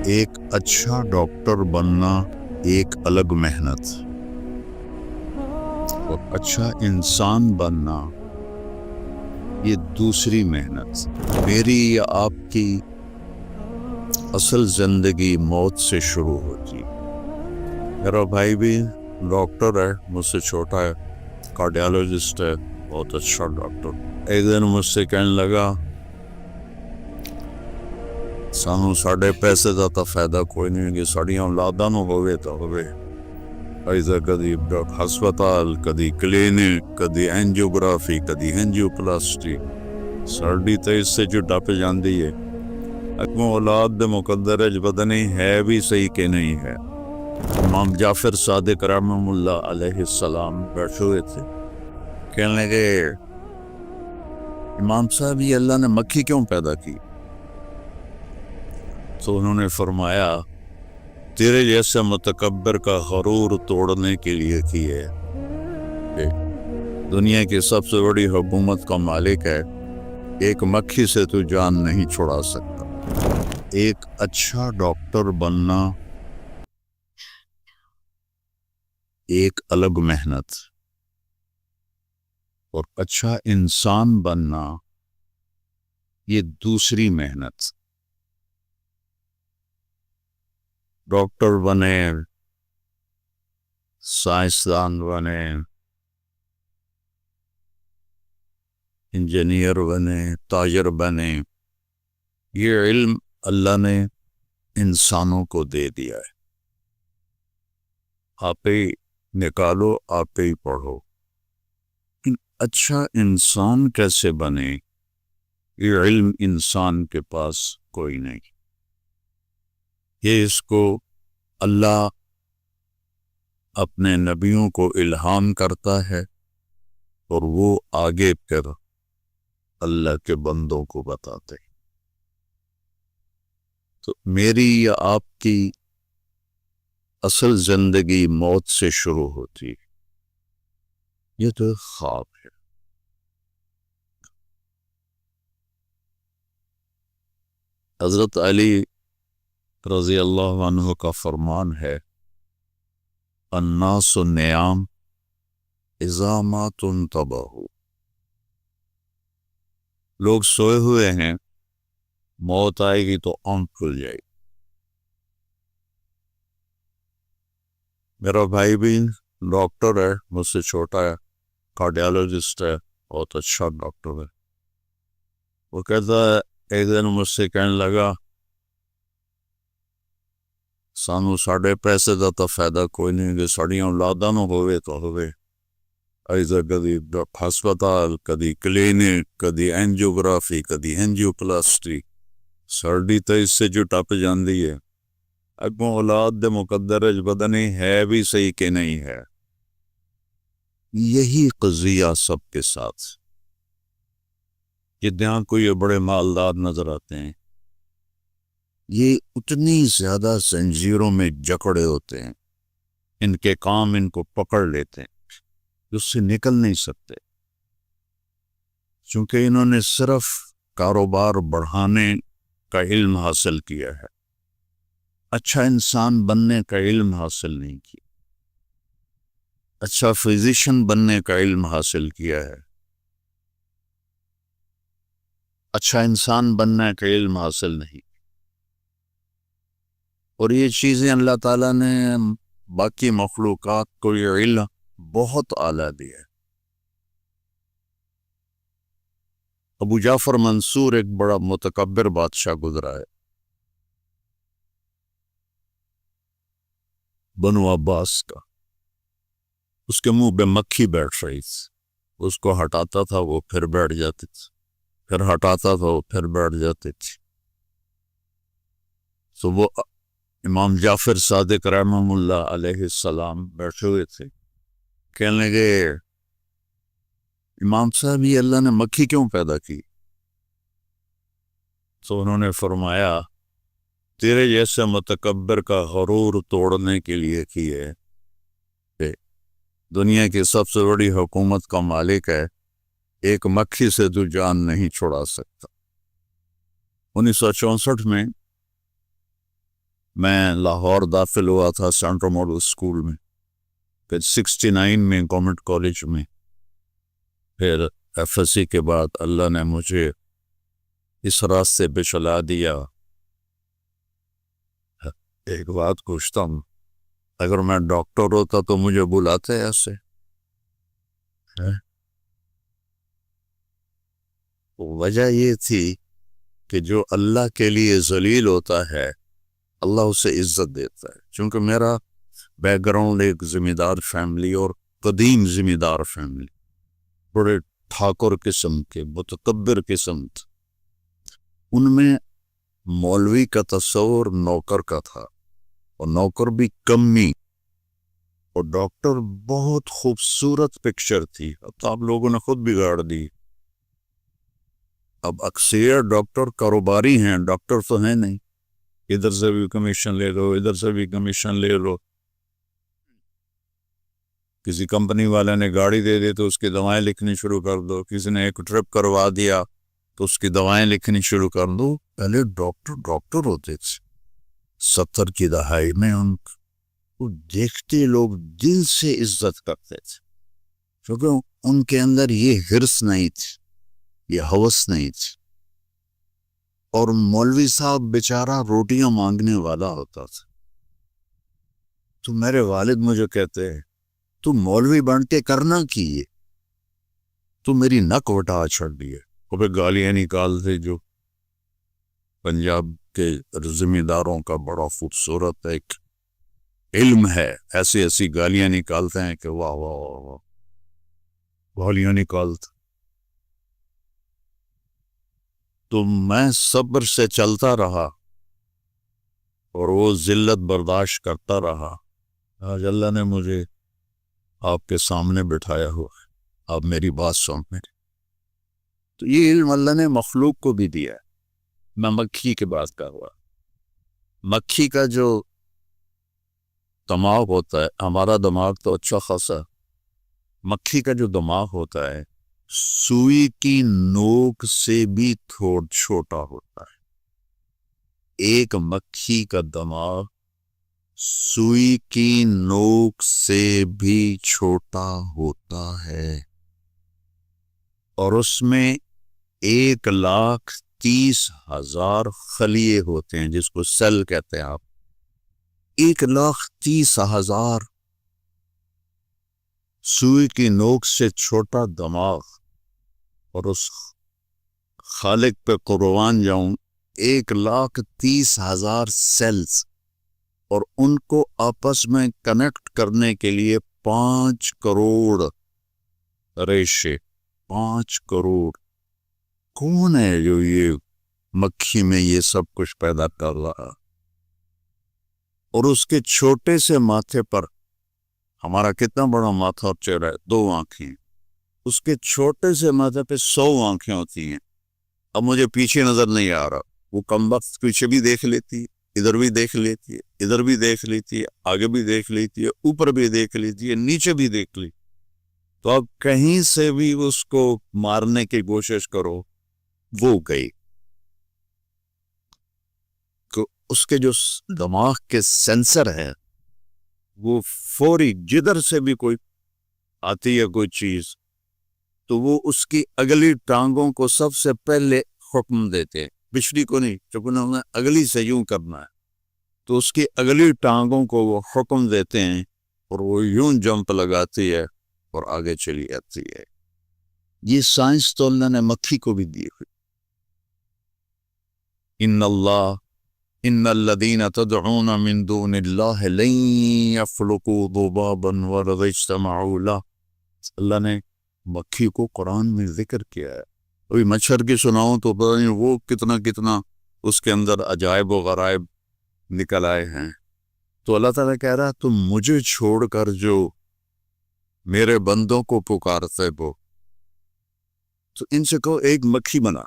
ایک اچھا ڈاکٹر بننا ایک الگ محنت اور اچھا انسان بننا یہ دوسری محنت۔ میری یا آپ کی اصل زندگی موت سے شروع ہوتی۔ میرا بھائی بھی ڈاکٹر ہے، مجھ سے چھوٹا ہے، کارڈیالوجسٹ ہے، بہت اچھا ڈاکٹر۔ ایک دن مجھ سے کہنے لگا سانو ساڑے پیسے دا تا فائدہ کوئی نہیں کہ ساڑیاں اولاداں نو ہوئے تا ہوئے، ایسا کدی ہسپتال، کدی کلینک، کدی اینجیوگرافی، کدی اینجیوپلاسٹی، ساڑی تے اس سے جو ڈپ جاندی ہے۔ اگوں اولاد دے مقدر ہے پتہ نہیں ہے بھی صحیح کہ نہیں ہے۔ امام جعفر صادق رحمہ اللہ علیہ السلام بیٹھے ہوئے تھے، کہنے لگے امام صاحب یہ اللہ نے مکھی کیوں پیدا کی؟ تو انہوں نے فرمایا تیرے جیسے متکبر کا غرور توڑنے کے لیے کی ہے۔ دنیا کی سب سے بڑی حکومت کا مالک ہے، ایک مکھی سے تو جان نہیں چھڑا سکتا۔ ایک اچھا ڈاکٹر بننا ایک الگ محنت اور اچھا انسان بننا یہ دوسری محنت۔ ڈاکٹر بنے، سائنسدان بنے، انجینئر بنے، تاجر بنے، یہ علم اللہ نے انسانوں کو دے دیا ہے۔ آپ ہی نکالو، آپ ہی پڑھو۔ لیکن اچھا انسان کیسے بنے یہ علم انسان کے پاس کوئی نہیں۔ یہ اس کو اللہ اپنے نبیوں کو الہام کرتا ہے اور وہ آگے پھر اللہ کے بندوں کو بتاتے۔ تو میری یا آپ کی اصل زندگی موت سے شروع ہوتی، یہ تو خواب ہے۔ حضرت علی رضی اللہ عنہ کا فرمان ہے الناس نیام اذا ما تنتبہوا، لوگ سوئے ہوئے ہیں، موت آئے گی تو آنکھ کھل جائے گی۔ میرا بھائی بھی ڈاکٹر ہے، مجھ سے چھوٹا ہے، کارڈیالوجسٹ ہے، بہت اچھا ڈاکٹر ہے۔ وہ کہتا ہے ایک دن مجھ سے کہنے لگا سانو ساڑے پیسے دا تا فائدہ کوئی نہیں کہ ساڑیاں اولاداں نو ہوئے تو ہوئے، ایسا کدی ہسپتال، کدی کلینک، کدی اینجیوگرافی، کدی اینجیوپلاسٹی، ساڑی تے اس سے جو ٹپ جاندی ہے۔ اگوں اولاد دے مقدر ہے پتہ نہیں ہے بھی صحیح کہ نہیں ہے۔ یہی قضیہ سب کے ساتھ، جتنا کوئی بڑے مالدار نظر آتے ہیں یہ اتنی زیادہ زنجیروں میں جکڑے ہوتے ہیں، ان کے کام ان کو پکڑ لیتے ہیں، اس سے نکل نہیں سکتے، چونکہ انہوں نے صرف کاروبار بڑھانے کا علم حاصل کیا ہے، اچھا انسان بننے کا علم حاصل نہیں کیا، اچھا فزیشین بننے کا علم حاصل کیا ہے، اچھا انسان بننے کا علم حاصل نہیں۔ اور یہ چیزیں اللہ تعالیٰ نے باقی مخلوقات کو یہ علم بہت اعلیٰ دیا ہے۔ ابو جعفر منصور ایک بڑا متکبر بادشاہ گزرا ہے، بنو عباس کا۔ اس کے منہ پہ مکھی بیٹھ رہی تھی، اس کو ہٹاتا تھا وہ پھر بیٹھ جاتی تھی، پھر ہٹاتا تھا وہ پھر بیٹھ جاتی تھی۔ تو وہ امام جعفر صادق رحمہ اللہ علیہ السلام بیٹھے ہوئے تھے، کہنے لگے امام صاحب یہ اللہ نے مکھی کیوں پیدا کی؟ تو انہوں نے فرمایا تیرے جیسے متکبر کا غرور توڑنے کے لیے کی ہے۔ دنیا کی سب سے بڑی حکومت کا مالک ہے، ایک مکھی سے تو جان نہیں چھڑا سکتا۔ 1964 میں میں لاہور داخل ہوا تھا سینٹرل ماڈل اسکول میں، پھر 69 میں گورنمنٹ کالج میں، پھر ایف ایس سی کے بعد اللہ نے مجھے اس راستے پہ چلا دیا۔ ایک بات پوچھتا ہوں، اگر میں ڈاکٹر ہوتا تو مجھے بلاتے ایسے؟ وجہ یہ تھی کہ جو اللہ کے لیے ذلیل ہوتا ہے اللہ اسے عزت دیتا ہے، چونکہ میرا بیک گراؤنڈ ایک ذمہ دار فیملی اور قدیم ذمہ دار فیملی، بڑے ٹھاکر قسم کے متکبر قسم تھے، ان میں مولوی کا تصور نوکر کا تھا، اور نوکر بھی کمی، اور ڈاکٹر بہت خوبصورت پکچر تھی، اب آپ لوگوں نے خود بگاڑ دی۔ اب اکثر ڈاکٹر کاروباری ہیں، ڈاکٹر تو ہیں نہیں، ادھر سے بھی کمیشن لے لو، ادھر سے بھی کمیشن لے لو۔ کسی کمپنی والے نے گاڑی دے دی تو اس کی دوائیں لکھنی شروع کر دو، کسی نے ایک ٹرپ کروا دیا تو اس کی دوائیں لکھنی شروع کر دو۔ پہلے ڈاکٹر ہوتے تھے، 70 کی دہائی میں ان کو دیکھتے لوگ دل سے عزت کرتے تھے، کیونکہ ان کے اندر یہ حرص نہیں تھی، یہ ہوس نہیں تھی۔ اور مولوی صاحب بیچارہ روٹیاں مانگنے والا ہوتا تھا، تو میرے والد مجھے کہتے ہیں تو مولوی بن کے کرنا کیے، تو میری نک وٹا چھڑ دیے، وہ پہ گالیاں نکالتے۔ جو پنجاب کے ذمہ داروں کا بڑا خوبصورت ایک علم ہے، ایسی ایسی گالیاں نکالتے ہیں کہ واہ واہ واہ واہ، گالیاں نکالتے۔ تو میں صبر سے چلتا رہا اور وہ ذلت برداشت کرتا رہا۔ آج اللہ نے مجھے آپ کے سامنے بٹھایا ہوا ہے، آپ میری بات سن رہے ہیں، تو یہ علم اللہ نے مخلوق کو بھی دیا ہے۔ میں مکھی کی بات کر رہا، مکھی کا جو دماغ ہوتا ہے، ہمارا دماغ تو اچھا خاصا، مکھی کا جو دماغ ہوتا ہے سوئی کی نوک سے بھی تھوڑا چھوٹا ہوتا ہے۔ ایک مکھی کا دماغ سوئی کی نوک سے بھی چھوٹا ہوتا ہے، اور اس میں 1,30,000 خلیے ہوتے ہیں، جس کو سیل کہتے ہیں آپ۔ 1,30,000 سوئی کی نوک سے چھوٹا دماغ، اور اس خالق پہ قربان جاؤں، 1,30,000 سیلز، اور ان کو آپس میں کنیکٹ کرنے کے لیے 5 کروڑ ریشے، 5 کروڑ۔ کون ہے جو یہ مکھی میں یہ سب کچھ پیدا کر رہا؟ اور اس کے چھوٹے سے ماتھے پر، ہمارا کتنا بڑا ماتھا اور چہرہ ہے، 2 آنکھیں، اس کے چھوٹے سے ماتھے پہ 100 آنکھیں ہوتی ہیں۔ اب مجھے پیچھے نظر نہیں آ رہا، وہ کمبخت پیچھے بھی دیکھ لیتی ہے، ادھر بھی دیکھ لیتی ہے، ادھر بھی دیکھ لیتی ہے، آگے بھی دیکھ لیتی ہے، اوپر بھی دیکھ لیتی ہے، نیچے بھی دیکھ لی۔ تو اب کہیں سے بھی اس کو مارنے کی کوشش کرو، وہ گئی۔ اس کے جو دماغ کے سینسر ہے وہ فوری جدھر سے بھی کوئی آتی ہے کوئی چیز تو وہ اس کی اگلی ٹانگوں کو سب سے پہلے حکم دیتے، پچھلی کو نہیں، چونکہ انہوں نے اگلی سے یوں کرنا ہے، تو اس کی اگلی ٹانگوں کو وہ حکم دیتے ہیں، اور وہ یوں جمپ لگاتی ہے اور آگے چلی جاتی ہے۔ یہ سائنس تو اللہ نے مکھی کو بھی دی ہوئی۔ ان الذین تدعون من دون اللہ لن یخلقوا ذبابا ولو اجتمعوا لہ۔ اللہ نے مکھی کو قرآن میں ذکر کیا ہے۔ ابھی مچھر کی سناؤں تو پتہ نہیں وہ کتنا اس کے اندر عجائب و غرائب نکل آئے ہیں۔ تو اللہ تعالیٰ کہہ رہا تم مجھے چھوڑ کر جو میرے بندوں کو پکارتے ہو، تو ان سے کہو ایک مکھی بنا۔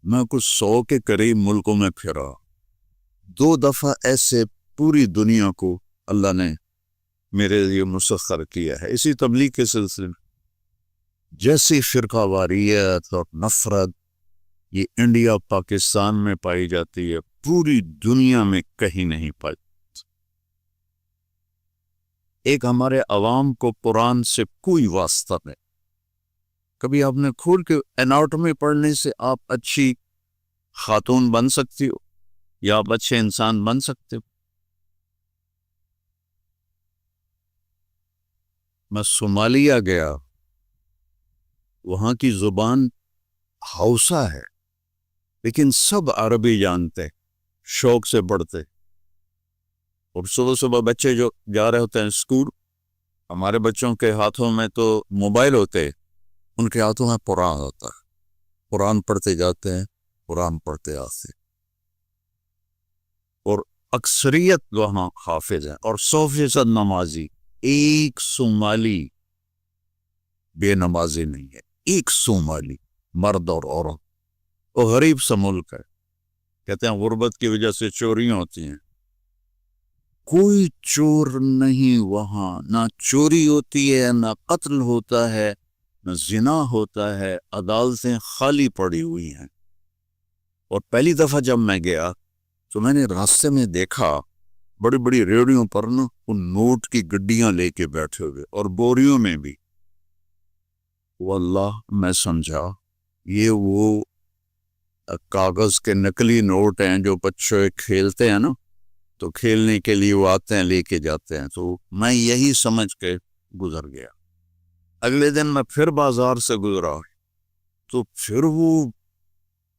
میں کچھ 100 کے قریب ملکوں میں پھرا، 2 دفعہ ایسے پوری دنیا کو اللہ نے میرے لیے مسخر کیا ہے۔ اسی تبلیغ کے سلسلے میں جیسی فرقہ واریت اور نفرت یہ انڈیا پاکستان میں پائی جاتی ہے، پوری دنیا میں کہیں نہیں پائی۔ ایک ہمارے عوام کو قرآن سے کوئی واسطہ نہیں۔ کبھی آپ نے کھول کے اناٹومی پڑھنے سے آپ اچھی خاتون بن سکتی ہو یا آپ اچھے انسان بن سکتے ہو؟ میں صومالیہ گیا، وہاں کی زبان ہاؤسا ہے، لیکن سب عربی جانتے، شوق سے پڑھتے، اور صبح صبح بچے جو جا رہے ہوتے ہیں اسکول، ہمارے بچوں کے ہاتھوں میں تو موبائل ہوتے، ان کے ہاتھوں میں قرآن ہوتا ہے، قرآن پڑھتے جاتے ہیں، قرآن پڑھتے آتے، اور اکثریت وہاں حافظ ہیں، اور 100% نمازی۔ ایک صومالی بے نمازی نہیں ہے، ایک صومالی مرد اور عورت۔ وہ غریب سا ملک ہے، کہتے ہیں غربت کی وجہ سے چوریاں ہوتی ہیں، کوئی چور نہیں وہاں، نہ چوری ہوتی ہے، نہ قتل ہوتا ہے، نہ زنا ہوتا ہے، عدالتیں خالی پڑی ہوئی ہیں۔ اور پہلی دفعہ جب میں گیا تو میں نے راستے میں دیکھا بڑی بڑی ریڑیوں پر نا ان نوٹ کی گڈیاں لے کے بیٹھے ہوئے، اور بوریوں میں بھی۔ واللہ میں سمجھا یہ وہ کاغذ کے نقلی نوٹ ہیں جو بچے کھیلتے ہیں نا، تو کھیلنے کے لیے وہ آتے ہیں لے کے جاتے ہیں، تو میں یہی سمجھ کے گزر گیا۔ اگلے دن میں پھر بازار سے گزرا تو پھر وہ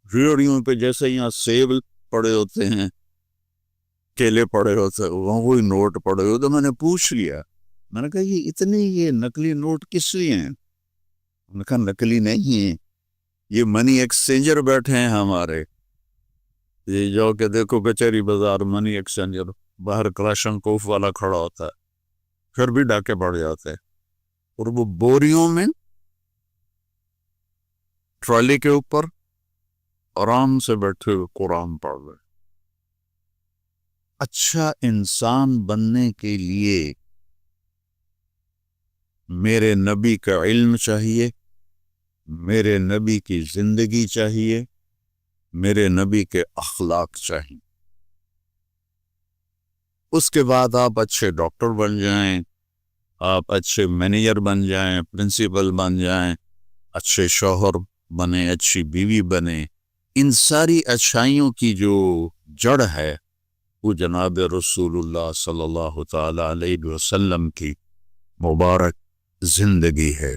ریڑیوں پہ جیسے یہاں سیب پڑے ہوتے ہیں، کیلے پڑے ہوتے ہیں، وہاں کوئی نوٹ پڑے ہوتے۔ تو میں نے پوچھ لیا، میں نے کہا یہ نقلی نوٹ کس لیے ہیں؟ انہوں نے کہا نقلی نہیں ہیں، یہ منی ایکسچینجر بیٹھے ہیں ہمارے، یہ جو کہ دیکھو کچہری بازار منی ایکسچینجر باہر کلاشن کوف والا کھڑا ہوتا ہے، پھر بھی ڈاکے پڑ جاتے ہیں، اور وہ بوریوں میں ٹرالی کے اوپر آرام سے بیٹھے ہوئے قرآن پڑھ رہے۔ اچھا انسان بننے کے لیے میرے نبی کا علم چاہیے، میرے نبی کی زندگی چاہیے، میرے نبی کے اخلاق چاہیے۔ اس کے بعد آپ اچھے ڈاکٹر بن جائیں، آپ اچھے مینیجر بن جائیں، پرنسپل بن جائیں، اچھے شوہر بنیں، اچھی بیوی بنیں۔ ان ساری اچھائیوں کی جو جڑ ہے وہ جناب رسول اللہ صلی اللہ تعالی علیہ وسلم کی مبارک زندگی ہے۔